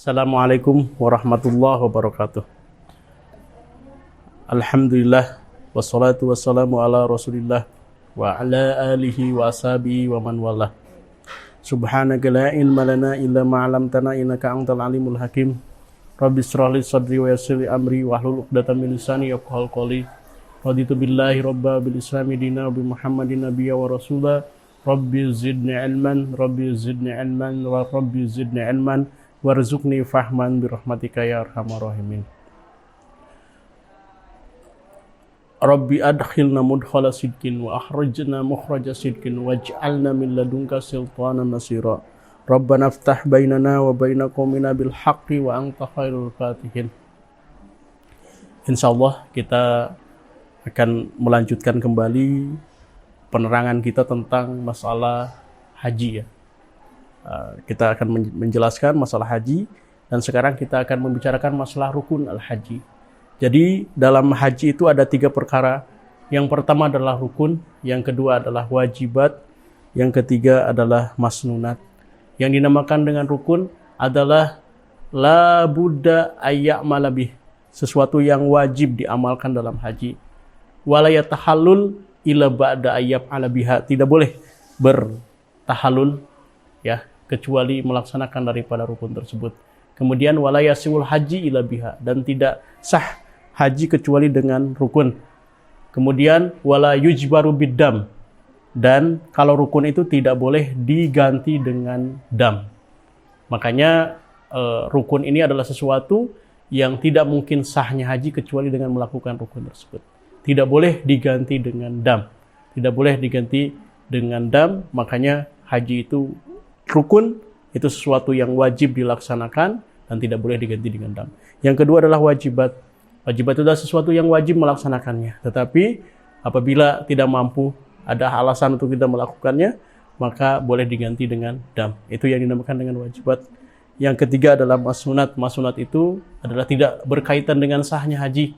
Assalamualaikum warahmatullahi wabarakatuh. Alhamdulillah wassalatu wassalamu ala Rasulillah wa ala alihi wa ashabihi wa man walah. Subhanaka la ilma lana illa ma 'allamtana innaka antal alimul hakim. Rabbi shrah li sadri wa yassir li amri wahlul 'uqdatam min lisani yafqahu qawli. Raditu billahi rabba bil islami dina bi Muhammadin nabiyya wa rasula. Rabbi zidni ilman, rabbi zidni ilman wa rabbi zidni ilman. Warzuqni fahman birahmatika ya arhamar rahimin. Rabbi adkhilna mudkhala sidqin wa akhrijna mukhraja sidqin waj'alna min ladunka sultanan nasira. Rabbana iftah bainana wa baina qaumina bil haqqi wa anta khairul fatihin. Insyaallah kita akan melanjutkan kembali penerangan kita tentang masalah haji ya. Kita akan menjelaskan masalah haji dan sekarang kita akan membicarakan masalah rukun al-haji. Jadi dalam haji itu ada 3 perkara. Yang pertama adalah rukun, yang kedua adalah wajibat, yang ketiga adalah masnunat. Yang dinamakan dengan rukun adalah la budda ayya'mala bih, sesuatu yang wajib diamalkan dalam haji. Wala yatahallul illa ba'da ayya'mala biha, tidak boleh bertahallul ya kecuali melaksanakan daripada rukun tersebut. Kemudian wala yasiul haji ila biha, dan tidak sah haji kecuali dengan rukun. Kemudian wala yujbaru biddam, dan kalau rukun itu tidak boleh diganti dengan dam. Makanya rukun ini adalah sesuatu yang tidak mungkin sahnya haji kecuali dengan melakukan rukun tersebut. Tidak boleh diganti dengan dam. Tidak boleh diganti dengan dam, makanya haji itu rukun, itu sesuatu yang wajib dilaksanakan dan tidak boleh diganti dengan dam. Yang kedua adalah wajibat. Wajibat itu adalah sesuatu yang wajib melaksanakannya. Tetapi apabila tidak mampu, ada alasan untuk tidak melakukannya, maka boleh diganti dengan dam. Itu yang dinamakan dengan wajibat. Yang ketiga adalah masnunat. Masnunat itu adalah tidak berkaitan dengan sahnya haji.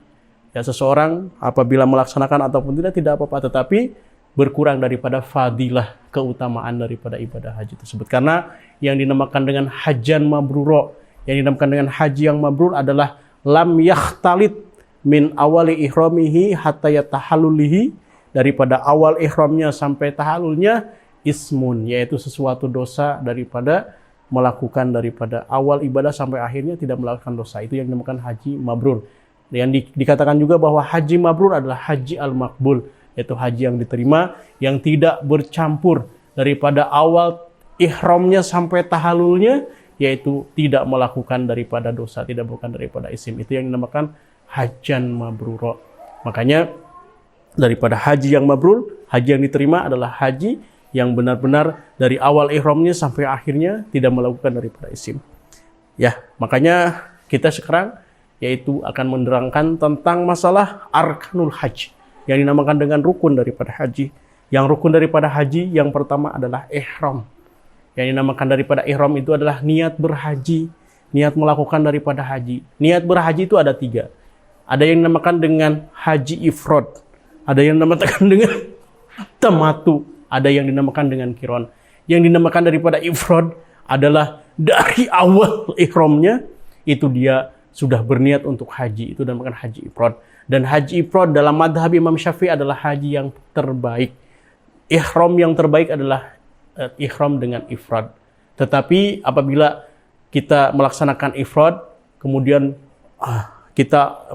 Ya, seseorang apabila melaksanakan ataupun tidak apa-apa, tetapi berkurang daripada fadilah, keutamaan daripada ibadah haji tersebut. Karena yang dinamakan dengan hajan mabruro, yang dinamakan dengan haji yang mabrur adalah lam yakhtalit min awali ihramihi hatta yatahallulihi, daripada awal ihramnya sampai tahallulnya ismun, yaitu sesuatu dosa daripada melakukan daripada awal ibadah sampai akhirnya tidak melakukan dosa. Itu yang dinamakan haji mabrur. Yang dikatakan juga bahwa haji mabrur adalah haji al-maqbul, yaitu haji yang diterima, yang tidak bercampur daripada awal ihramnya sampai tahallulnya, yaitu tidak melakukan daripada dosa, tidak melakukan daripada isim. Itu yang dinamakan hajan mabruro. Makanya daripada haji yang mabrur, haji yang diterima adalah haji yang benar-benar dari awal ihramnya sampai akhirnya tidak melakukan daripada isim. Ya, makanya kita sekarang yaitu akan menerangkan tentang masalah arkanul haji, yang dinamakan dengan rukun daripada haji. Yang rukun daripada haji yang pertama adalah ihram. Yang dinamakan daripada ihram itu adalah niat berhaji, niat melakukan daripada haji. Niat berhaji itu ada 3. Ada yang dinamakan dengan haji ifrad, ada yang dinamakan dengan tamatu, ada yang dinamakan dengan kiron. Yang dinamakan daripada ifrad adalah dari awal ihramnya itu dia sudah berniat untuk haji, itu dinamakan haji ifrad. Dan haji ifrad dalam madhab Imam Syafi'i adalah haji yang terbaik. Ihram yang terbaik adalah ihram dengan ifrad. Tetapi apabila kita melaksanakan ifrad, kemudian kita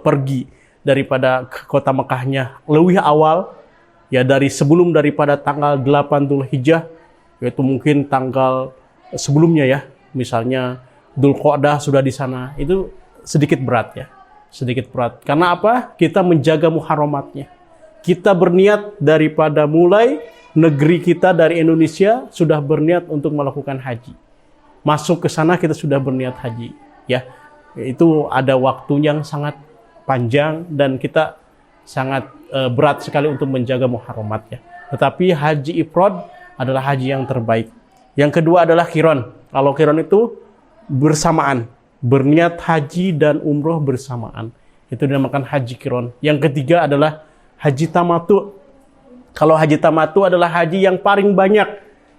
pergi daripada kota Mekahnya lebih awal, ya dari sebelum daripada tanggal 8 Dzulhijjah, yaitu mungkin tanggal sebelumnya ya, misalnya Dzulqa'dah sudah di sana, itu sedikit berat ya. Sedikit berat. Karena apa? Kita menjaga muharramatnya. Kita berniat daripada mulai negeri kita dari Indonesia sudah berniat untuk melakukan haji. Masuk ke sana kita sudah berniat haji, ya. Itu ada waktu yang sangat panjang dan kita sangat berat sekali untuk menjaga muharramatnya. Tetapi haji ifrad adalah haji yang terbaik. Yang kedua adalah qiran. Kalau qiran itu bersamaan, berniat haji dan umroh bersamaan. Itu dinamakan haji qiran. Yang ketiga adalah haji tamattu. Kalau haji tamattu adalah haji yang paling banyak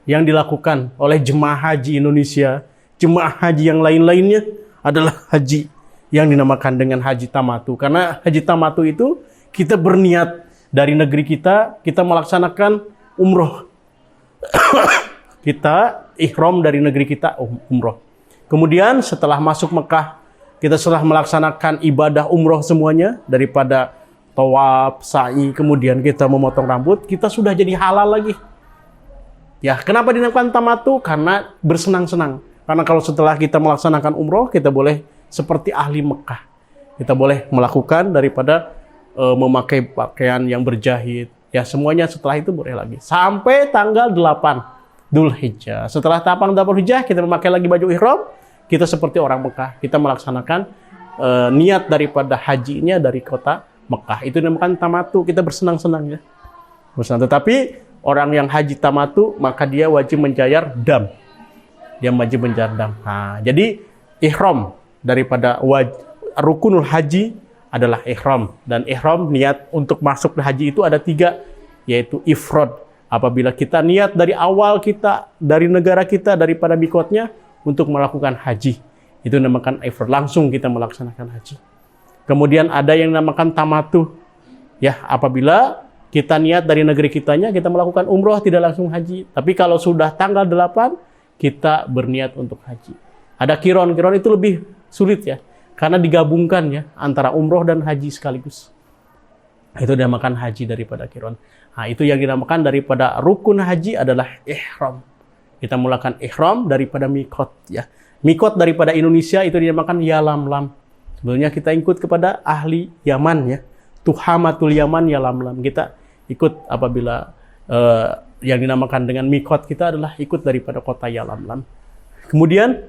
yang dilakukan oleh jemaah haji Indonesia. Jemaah haji yang lain-lainnya adalah haji yang dinamakan dengan haji tamattu. Karena haji tamattu itu kita berniat dari negeri kita melaksanakan umroh. Kita ihram dari negeri kita umroh. Kemudian setelah masuk Mekah, kita setelah melaksanakan ibadah umroh semuanya, daripada tawaf, sa'i, kemudian kita memotong rambut, kita sudah jadi halal lagi. Ya, kenapa dinamakan tamattu? Karena bersenang-senang. Karena kalau setelah kita melaksanakan umroh, kita boleh seperti ahli Mekah. Kita boleh melakukan daripada memakai pakaian yang berjahit. Ya, semuanya setelah itu boleh lagi. Sampai tanggal 8 Dzulhijjah. Setelah tahapan Dzulhijjah, kita memakai lagi baju ihram. Kita seperti orang Mekah. Kita melaksanakan niat daripada hajinya dari kota Mekah. Itu dinamakan tamattu. Kita bersenang-senang ya. Bersenang. Tetapi orang yang haji tamattu, maka dia wajib menjayar dam. Dia wajib menjayar dam. Nah, jadi ihram daripada rukunul haji adalah ihram. Dan ihram niat untuk masuk ke haji itu ada 3, yaitu ifrad. Apabila kita niat dari awal kita, dari negara kita, daripada mikotnya untuk melakukan haji. Itu dinamakan ifrad. Langsung kita melaksanakan haji. Kemudian ada yang dinamakan tamattu. Ya, apabila kita niat dari negeri kitanya, kita melakukan umroh, tidak langsung haji. Tapi kalau sudah tanggal 8, kita berniat untuk haji. Ada qiran. Qiran itu lebih sulit ya. Karena digabungkan ya, antara umroh dan haji sekaligus. Itu dinamakan haji daripada qiran. Nah, itu yang dinamakan daripada rukun haji adalah ihram. Kita mulakan ihram daripada mikot ya. Mikot daripada Indonesia itu dinamakan yalamlam. Sebenarnya kita ikut kepada ahli Yaman ya. Tuhamatul Yaman yalamlam. Kita ikut apabila yang dinamakan dengan mikot kita adalah ikut daripada kota yalamlam. Kemudian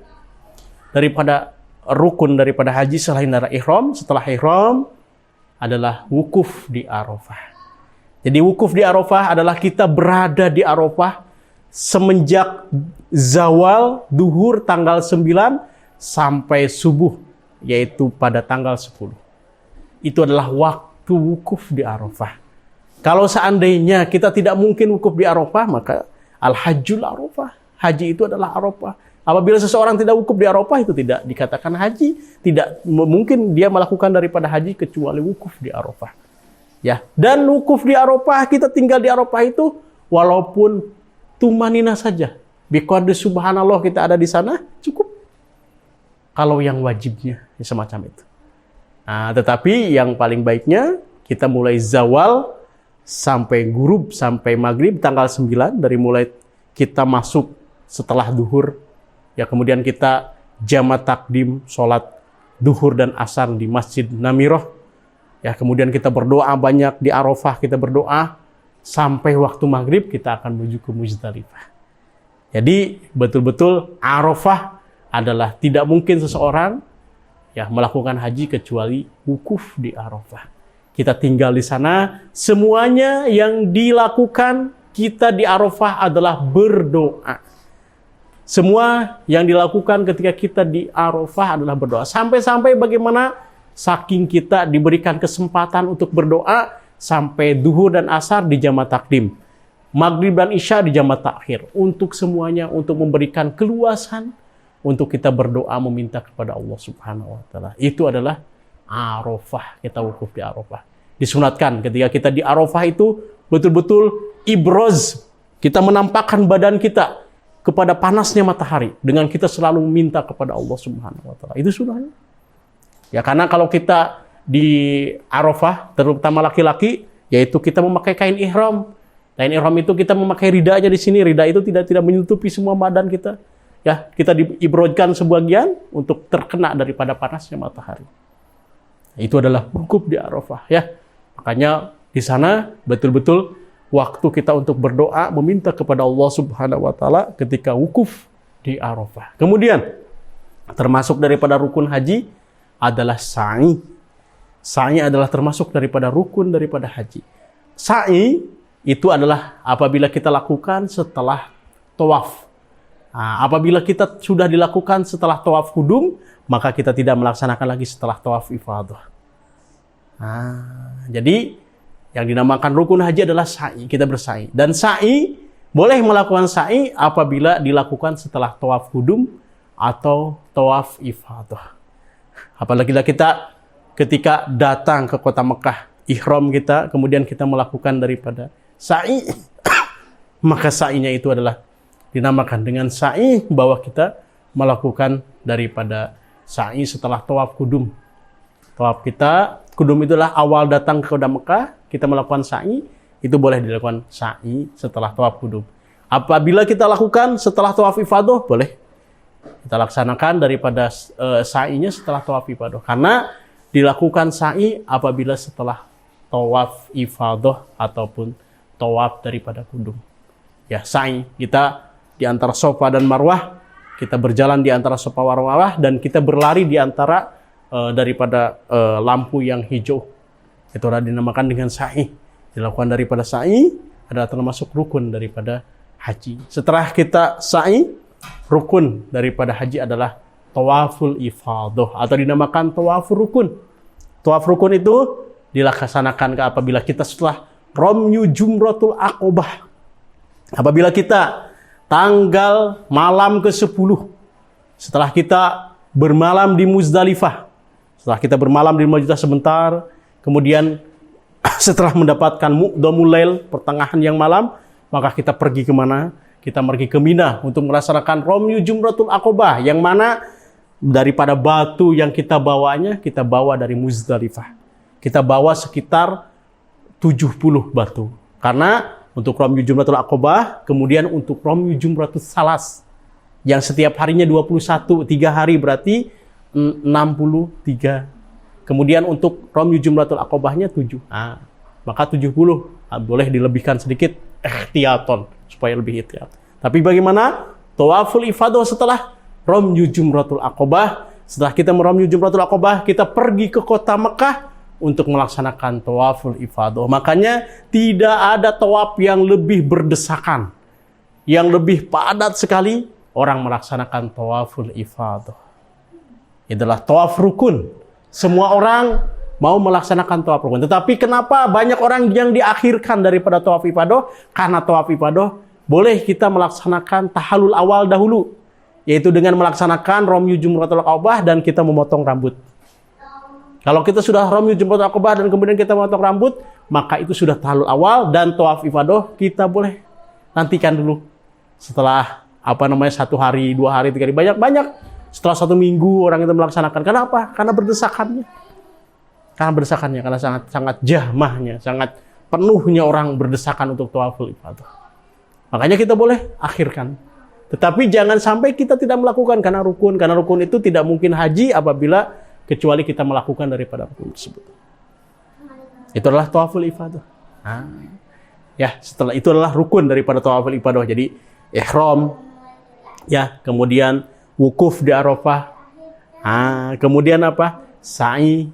daripada rukun daripada haji selain dari ihram, setelah ihram adalah wukuf di Arafah. Jadi wukuf di Arafah adalah kita berada di Arafah semenjak zawal duhur tanggal 9 sampai subuh, yaitu pada tanggal 10. Itu adalah waktu wukuf di Arafah. Kalau seandainya kita tidak mungkin wukuf di Arafah, maka al-hajjul Arafah. Haji itu adalah Arafah. Apabila seseorang tidak wukuf di Arafah, itu tidak dikatakan haji. Tidak mungkin dia melakukan daripada haji kecuali wukuf di Arafah. Ya, dan wukuf di Arafah, kita tinggal di Arafah itu walaupun tumanina saja. Biqadri subhanallah kita ada di sana, cukup. Kalau yang wajibnya ya semacam itu. Nah, tetapi yang paling baiknya kita mulai zawal sampai ghurub, sampai maghrib tanggal 9, dari mulai kita masuk setelah duhur, ya kemudian kita jamak takdim, sholat duhur dan asar di Masjid Namiroh. Ya, kemudian kita berdoa banyak di Arafah, kita berdoa sampai waktu maghrib kita akan menuju ke Muzdalifah. Jadi betul-betul Arafah adalah tidak mungkin seseorang ya melakukan haji kecuali wukuf di Arafah. Kita tinggal di sana, semuanya yang dilakukan kita di Arafah adalah berdoa. Semua yang dilakukan ketika kita di Arafah adalah berdoa. Sampai-sampai bagaimana saking kita diberikan kesempatan untuk berdoa sampai duhur dan asar di jamak takdim. Maghrib dan isya di jamak takhir. Untuk semuanya, untuk memberikan keluasan, untuk kita berdoa meminta kepada Allah Subhanahu wa taala. Itu adalah Arafah, kita wukuf di Arafah. Disunatkan ketika kita di Arafah itu betul-betul ibroz. Kita menampakkan badan kita kepada panasnya matahari dengan kita selalu minta kepada Allah Subhanahu wa taala. Itu sunnahnya. Ya, karena kalau kita di Arafah, terutama laki-laki, yaitu kita memakai kain ihram. Kain ihram itu kita memakai ridanya di sini. Rida itu tidak menutupi semua badan kita. Ya, kita diibrojkan sebagian untuk terkena daripada panasnya matahari. Itu adalah wukuf di Arafah ya. Makanya di sana betul-betul waktu kita untuk berdoa meminta kepada Allah Subhanahu wa taala ketika wukuf di Arafah. Kemudian termasuk daripada rukun haji adalah sa'i. Sa'i adalah termasuk daripada rukun daripada haji. Sa'i itu adalah apabila kita lakukan setelah tawaf. Nah, apabila kita sudah dilakukan setelah tawaf kudum, maka kita tidak melaksanakan lagi setelah tawaf ifadah. Nah, jadi yang dinamakan rukun haji adalah sa'i, kita bersa'i. Dan sa'i, boleh melakukan sa'i apabila dilakukan setelah tawaf kudum atau tawaf ifadah. Apalagi kita ketika datang ke kota Mekah, ihram kita, kemudian kita melakukan daripada sa'i, maka sa'inya itu adalah dinamakan dengan sa'i bahwa kita melakukan daripada sa'i setelah tawaf kudum. Tawaf kita, kudum itulah awal datang ke kota Mekah, kita melakukan sa'i, itu boleh dilakukan sa'i setelah tawaf kudum. Apabila kita lakukan setelah tawaf ifadah, boleh kita laksanakan daripada sa'inya setelah tawaf ifadah. Karena dilakukan sa'i apabila setelah tawaf ifadah ataupun tawaf daripada kudum. Ya, sa'i kita di antara Safa dan Marwah, kita berjalan di antara Safa dan Marwah, dan kita berlari di antara daripada lampu yang hijau. Itu adalah dinamakan dengan sa'i. Dilakukan daripada sa'i adalah termasuk rukun daripada haji. Setelah kita sa'i, rukun daripada haji adalah tawaful ifadah atau dinamakan tawaful rukun. Tawaf rukun itu dilaksanakan apabila kita setelah ramyu jumratul aqobah. Apabila kita tanggal malam ke-10 setelah kita bermalam di Muzdalifah. Setelah kita bermalam di Muzdalifah sebentar, kemudian setelah mendapatkan muqdamul lail, pertengahan yang malam, maka kita pergi kemana? Kita pergi ke Mina untuk melaksanakan ramyu jumratul aqobah, yang mana daripada batu yang kita bawanya, kita bawa dari Muzdalifah. Kita bawa sekitar 70 batu. Karena untuk ramyu jumratul aqobah, kemudian untuk ramyu jumratul salas, yang setiap harinya 21, 3 hari berarti 63. Kemudian untuk ramyu jumratul aqobahnya 7. Nah, maka 70. Boleh dilebihkan sedikit, ikhtiyaton, supaya lebih ikhtiat. Tapi bagaimana? Tawaful ifadah setelah ramyu jumratul aqobah. Setelah kita meramyu jumratul aqobah, kita pergi ke kota Mekah untuk melaksanakan tawaful ifadah. Makanya tidak ada tawaf yang lebih berdesakan, yang lebih padat sekali orang melaksanakan tawaful ifadah. Itulah tawaf rukun. Semua orang mau melaksanakan tawaf rukun. Tetapi kenapa banyak orang yang diakhirkan daripada tawaf ifadah? Karena tawaf ifadah boleh kita melaksanakan tahallul awal dahulu, yaitu dengan melaksanakan ramyu jumratul aqobah dan kita memotong rambut. Kalau kita sudah ramyu jumratul aqobah dan kemudian kita memotong rambut, maka itu sudah tahallul awal, dan tawaf ifadah kita boleh nantikan dulu. Setelah 1 hari, 2 hari, 3 hari, banyak. Setelah 1 minggu orang itu melaksanakan. Kenapa? Karena berdesakannya. Karena sangat jahmahnya, sangat penuhnya orang berdesakan untuk tawaful ifadah. Makanya kita boleh akhirkan. Tetapi jangan sampai kita tidak melakukan karena rukun. Karena rukun itu tidak mungkin haji apabila kecuali kita melakukan daripada rukun tersebut. Itu adalah tawaful ifadah. Ya, setelah itu adalah rukun daripada tawaful ifadah. Jadi ihram, ya, kemudian wukuf di Arafah, kemudian apa? Sa'i,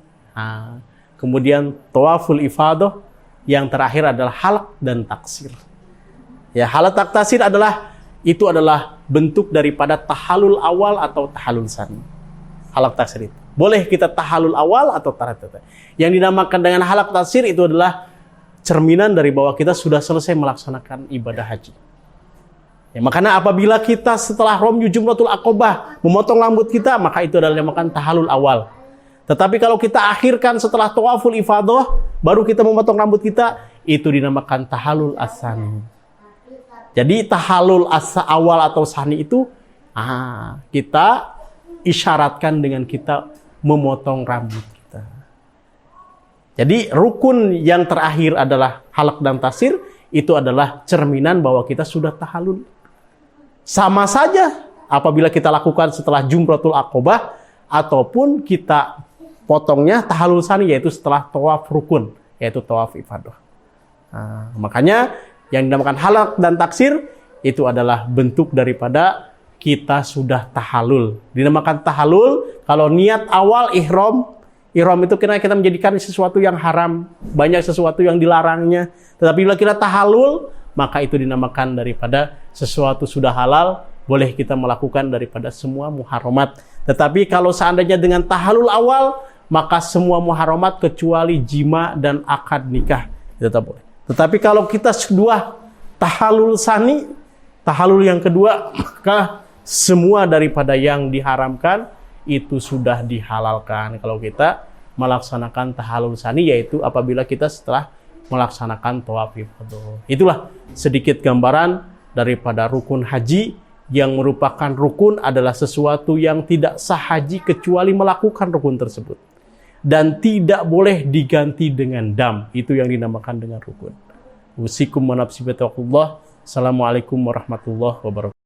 kemudian tawaful ifadah, yang terakhir adalah halaq dan taksir. Ya, halaq dan taksir adalah bentuk daripada tahallul awal atau tahallul tsani. Halaq taksir itu. Boleh kita tahallul awal atau tahallul. Yang dinamakan dengan halaq taksir itu adalah cerminan dari bahwa kita sudah selesai melaksanakan ibadah haji. Ya, makanya apabila kita setelah ramyu jumratul aqobah memotong rambut kita, maka itu adalah dinamakan tahallul awal. Tetapi kalau kita akhirkan setelah tawaful ifadah, baru kita memotong rambut kita, itu dinamakan tahallul as-tsani. Jadi tahallul awal atau tsani itu kita isyaratkan dengan kita memotong rambut kita. Jadi rukun yang terakhir adalah halaq dan taksir, itu adalah cerminan bahwa kita sudah tahallul. Sama saja apabila kita lakukan setelah jumratul aqobah ataupun kita potongnya tahallul tsani, yaitu setelah tawaf rukun, yaitu tawaf ifadah. Makanya yang dinamakan halaq dan taksir itu adalah bentuk daripada kita sudah tahallul. Dinamakan tahallul kalau niat awal ihram Ihram itu karena kita menjadikan sesuatu yang haram, banyak sesuatu yang dilarangnya. Tetapi bila kita tahallul, maka itu dinamakan daripada sesuatu sudah halal, boleh kita melakukan daripada semua muharramat. Tetapi kalau seandainya dengan tahallul awal, maka semua muharramat kecuali jima dan akad nikah itu tak boleh. Tetapi kalau kita sudah tahallul sani, tahallul yang kedua, maka semua daripada yang diharamkan itu sudah dihalalkan kalau kita melaksanakan tahallul sani, yaitu apabila kita setelah melaksanakan tawaf ifadah. Itulah sedikit gambaran daripada rukun haji. Yang merupakan rukun adalah sesuatu yang tidak sah haji kecuali melakukan rukun tersebut. Dan tidak boleh diganti dengan dam. Itu yang dinamakan dengan rukun. Usikum wa nafsi bi taqwallah. Assalamualaikum warahmatullahi wabarakatuh.